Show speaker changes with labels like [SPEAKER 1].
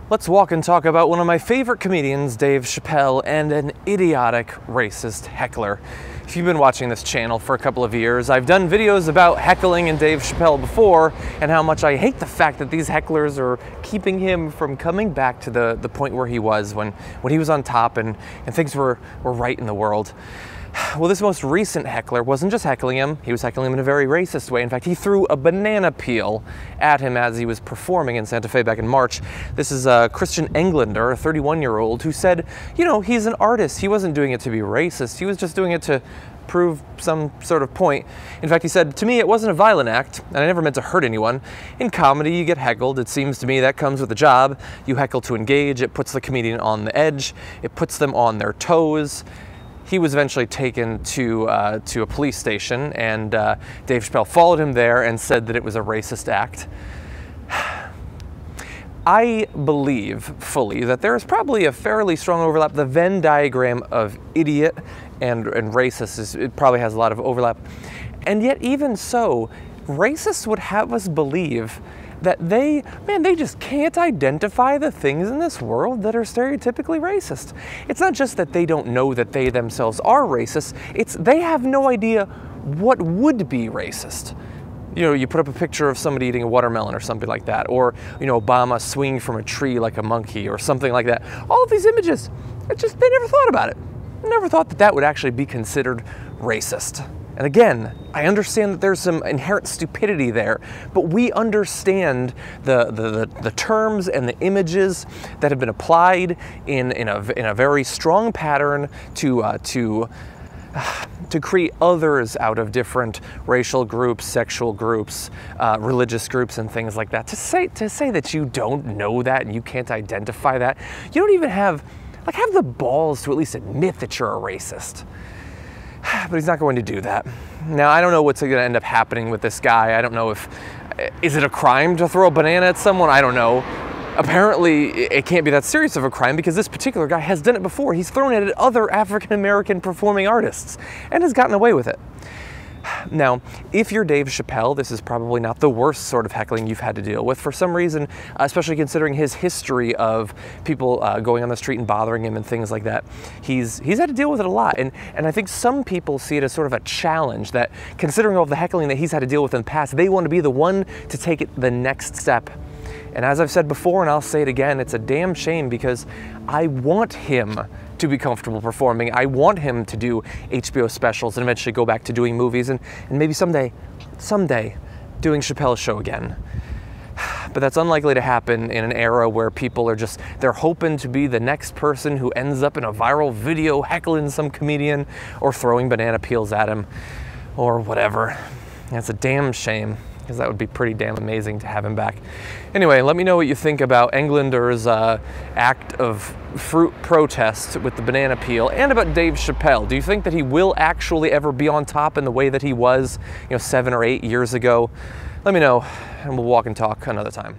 [SPEAKER 1] Let's walk and talk about one of my favorite comedians, Dave Chappelle, and an idiotic, racist heckler. If you've been watching this channel for a couple of years, I've done videos about heckling and Dave Chappelle before, and how much I hate the fact that these hecklers are keeping him from coming back to the point where he was when he was on top and things were right in the world. Well, this most recent heckler wasn't just heckling him, he was heckling him in a very racist way. In fact, he threw a banana peel at him as he was performing in Santa Fe back in March. This is a Christian Englander, a 31-year-old, who said, you know, he's an artist. He wasn't doing it to be racist. He was just doing it to prove some sort of point. In fact, he said, to me, it wasn't a violent act, and I never meant to hurt anyone. In comedy, you get heckled. It seems to me that comes with the job. You heckle to engage. It puts the comedian on the edge. It puts them on their toes. He was eventually taken to a police station, and Dave Chappelle followed him there and said that it was a racist act. I believe fully that there is probably a fairly strong overlap. The Venn diagram of idiot and racist it probably has a lot of overlap. And yet even so, racists would have us believe that they just can't identify the things in this world that are stereotypically racist. It's not just that they don't know that they themselves are racist, it's they have no idea what would be racist. You know, you put up a picture of somebody eating a watermelon or something like that, or, you know, Obama swinging from a tree like a monkey or something like that. All of these images, they never thought about it. Never thought that that would actually be considered racist. And again, I understand that there's some inherent stupidity there, but we understand the terms and the images that have been applied in a very strong pattern to create others out of different racial groups, sexual groups, religious groups, and things like that. To say that you don't know that and you can't identify that, you don't even have the balls to at least admit that you're a racist. But he's not going to do that. Now, I don't know what's going to end up happening with this guy. I don't know is it a crime to throw a banana at someone? I don't know. Apparently, it can't be that serious of a crime because this particular guy has done it before. He's thrown it at other African-American performing artists and has gotten away with it. Now, if you're Dave Chappelle, this is probably not the worst sort of heckling you've had to deal with. For some reason, especially considering his history of people going on the street and bothering him and things like that, he's had to deal with it a lot. And I think some people see it as sort of a challenge that, considering all the heckling that he's had to deal with in the past, they want to be the one to take it the next step. And as I've said before, and I'll say it again, it's a damn shame because I want him to be comfortable performing. I want him to do HBO specials and eventually go back to doing movies and maybe someday doing Chappelle's show again. But that's unlikely to happen in an era where people are they're hoping to be the next person who ends up in a viral video heckling some comedian or throwing banana peels at him or whatever. That's a damn shame, because that would be pretty damn amazing to have him back. Anyway, let me know what you think about Englander's act of fruit protest with the banana peel, and about Dave Chappelle. Do you think that he will actually ever be on top in the way that he was, 7 or 8 years ago? Let me know, and we'll walk and talk another time.